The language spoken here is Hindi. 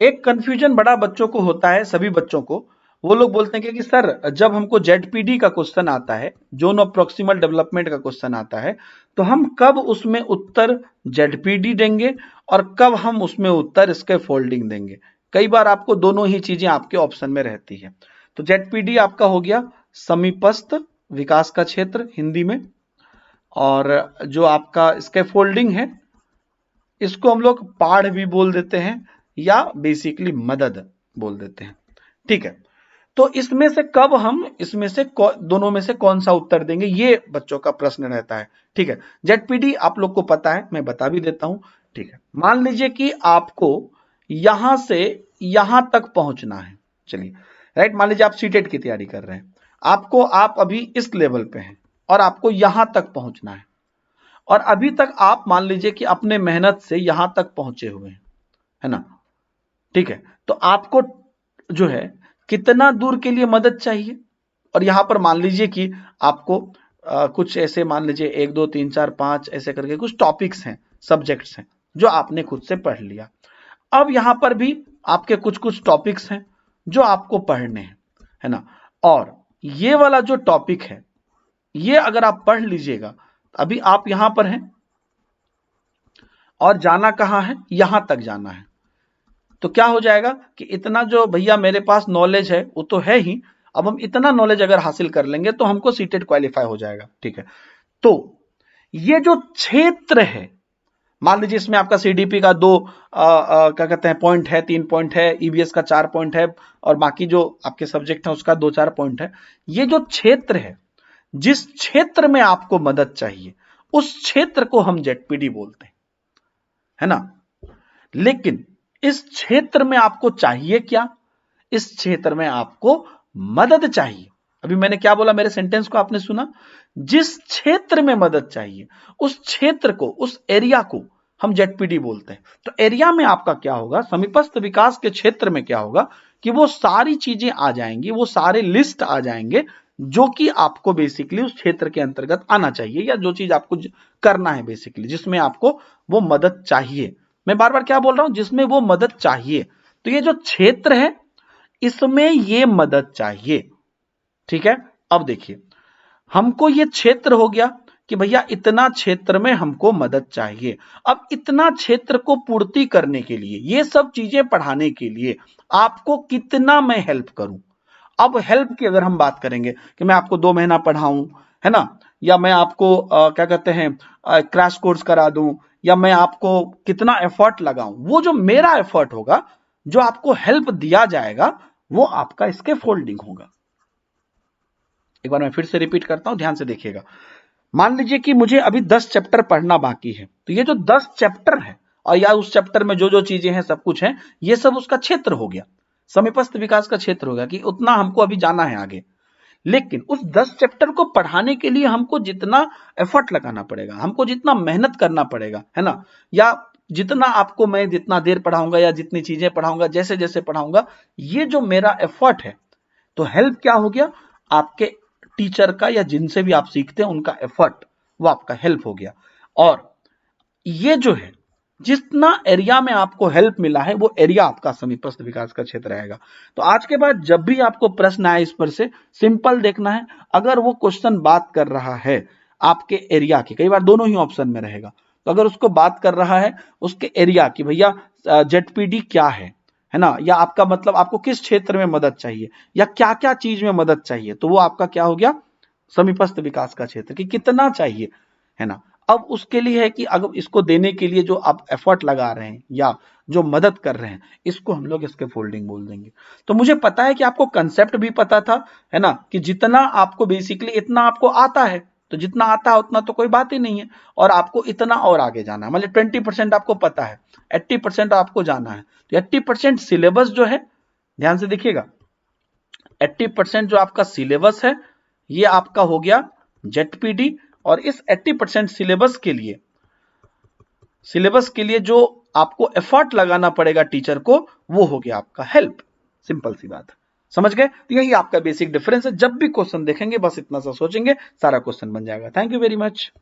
एक कंफ्यूजन बड़ा बच्चों को होता है, सभी बच्चों को। वो लोग बोलते हैं कि सर जब हमको जेडपीडी का क्वेश्चन आता है, जोन ऑफ प्रॉक्सिमल डेवलपमेंट का क्वेश्चन आता है, तो हम कब उसमें उत्तर जेडपीडी देंगे और कब हम उसमें उत्तर स्कैफोल्डिंग देंगे। कई बार आपको दोनों ही चीजें आपके ऑप्शन में रहती है। तो जेडपीडी आपका हो गया समीपस्थ विकास का क्षेत्र हिंदी में, और जो आपका स्कैफोल्डिंग है इसको हम लोग पाढ़ भी बोल देते हैं या बेसिकली मदद बोल देते हैं। ठीक है, तो इसमें से कब हम इसमें से दोनों में से कौन सा उत्तर देंगे, ये बच्चों का प्रश्न रहता है। ठीक है, जेडपीडी आप लोग को पता है, मैं बता भी देता हूं। ठीक है, मान लीजिए कि आपको यहां से यहां तक पहुंचना है। चलिए राइट, मान लीजिए आप सीटेट की तैयारी कर रहे हैं, आप अभी इस लेवल पे हैं और आपको यहां तक पहुंचना है, और अभी तक आप मान लीजिए कि अपने मेहनत से यहां तक पहुंचे हुए हैं, है ना। ठीक है, तो आपको जो है कितना दूर के लिए मदद चाहिए, और यहां पर मान लीजिए कि आपको कुछ ऐसे मान लीजिए 1 2 3 4 5 ऐसे करके कुछ टॉपिक्स हैं, सब्जेक्ट्स हैं जो आपने खुद से पढ़ लिया। अब यहां पर भी आपके कुछ कुछ टॉपिक्स हैं जो आपको पढ़ने हैं, है ना। और ये वाला जो टॉपिक है ये अगर आप पढ़ लीजिएगा, अभी आप यहां पर हैं और जाना कहां है, यहां तक जाना है, तो क्या हो जाएगा कि इतना जो भैया मेरे पास नॉलेज है वो तो है ही, अब हम इतना नॉलेज अगर हासिल कर लेंगे तो हमको सीटेट क्वालिफाई हो जाएगा। ठीक है, तो ये जो क्षेत्र है, मान लीजिए इसमें आपका सीडीपी का 2 क्या कहते हैं पॉइंट है, 3 पॉइंट है, ईबीएस का 4 पॉइंट है, और बाकी जो आपके सब्जेक्ट है उसका 2 4 पॉइंट है। ये जो क्षेत्र है, जिस क्षेत्र में आपको मदद चाहिए उस क्षेत्र को हम जेडपीडी बोलते हैं, है ना। लेकिन इस क्षेत्र में आपको चाहिए क्या, इस क्षेत्र में आपको मदद चाहिए। अभी मैंने क्या बोला, मेरे सेंटेंस को आपने सुना, जिस क्षेत्र में मदद चाहिए उस क्षेत्र को, उस एरिया को हम जेडपीडी बोलते हैं। तो एरिया में आपका क्या होगा, समीपस्थ विकास के क्षेत्र में क्या होगा कि वो सारी चीजें आ जाएंगी, वो सारे लिस्ट आ जाएंगे जो कि आपको बेसिकली उस क्षेत्र के अंतर्गत आना चाहिए, या जो चीज आपको करना है बेसिकली, जिसमें आपको वो मदद चाहिए। मैं बार बार क्या बोल रहा हूं, जिसमें वो मदद चाहिए। तो ये जो क्षेत्र है इसमें ये मदद चाहिए। ठीक है, अब देखिए हमको ये क्षेत्र हो गया कि भैया इतना क्षेत्र में हमको मदद चाहिए। अब इतना क्षेत्र को पूर्ति करने के लिए, ये सब चीजें पढ़ाने के लिए आपको कितना मैं हेल्प करूं। अब हेल्प की अगर हम बात करेंगे कि मैं आपको 2 महीना पढ़ाऊं, है ना, या मैं आपको क्या कहते हैं क्रैश कोर्स करा दूं, या मैं आपको कितना एफर्ट लगाऊं, वो जो मेरा एफर्ट होगा, जो आपको हेल्प दिया जाएगा, वो आपका स्कैफोल्डिंग होगा। एक बार मैं फिर से रिपीट करता हूं, ध्यान से देखिएगा। मान लीजिए कि मुझे अभी 10 चैप्टर पढ़ना बाकी है, तो ये जो 10 चैप्टर है और या उस चैप्टर में जो जो चीजें हैं सब कुछ है, ये सब उसका क्षेत्र हो गया, समीपस्थ विकास का क्षेत्र हो गया कि उतना हमको अभी जाना है आगे। लेकिन उस 10 चैप्टर को पढ़ाने के लिए हमको जितना एफर्ट लगाना पड़ेगा, हमको जितना मेहनत करना पड़ेगा, है ना, या जितना आपको मैं जितना देर पढ़ाऊंगा या जितनी चीजें पढ़ाऊंगा, जैसे जैसे पढ़ाऊंगा, ये जो मेरा एफर्ट है, तो हेल्प क्या हो गया, आपके टीचर का या जिनसे भी आप सीखते हैं उनका एफर्ट, वो आपका हेल्प हो गया। और ये जो है जितना एरिया में आपको हेल्प मिला है, वो एरिया आपका समीपस्थ विकास का क्षेत्र रहेगा। तो आज के बाद जब भी आपको प्रश्न आए इस पर से सिंपल देखना है, अगर वो क्वेश्चन बात कर रहा है आपके एरिया की, कई बार दोनों ही ऑप्शन में रहेगा, तो अगर उसको बात कर रहा है उसके एरिया की, भैया जेडपीडी क्या है ना, या आपका मतलब आपको किस क्षेत्र में मदद चाहिए या क्या क्या चीज में मदद चाहिए, तो वो आपका क्या हो गया, समीपस्थ विकास का क्षेत्र कि कितना चाहिए, है ना। अब उसके लिए है कि अगर इसको देने के लिए जो आप एफर्ट लगा रहे हैं या जो मदद कर रहे हैं, इसको हम लोग इसके फोल्डिंग बोल देंगे। तो मुझे पता है कि आपको कंसेप्ट भी पता था, है ना, कि जितना आपको बेसिकली इतना आपको आता है, तो जितना आता है उतना तो कोई बात ही नहीं है, और आपको इतना और आगे जाना है, मतलब 20% आपको पता है, 80% आपको जाना है। तो 80% सिलेबस जो है, ध्यान से देखिएगा, 80% जो आपका सिलेबस है ये आपका हो गया जेडपीडी, और इस 80% सिलेबस के लिए जो आपको एफर्ट लगाना पड़ेगा टीचर को, वो हो गया आपका हेल्प। सिंपल सी बात है, समझ गए। तो यही आपका बेसिक डिफरेंस है। जब भी क्वेश्चन देखेंगे बस इतना सा सोचेंगे, सारा क्वेश्चन बन जाएगा। Thank you very much.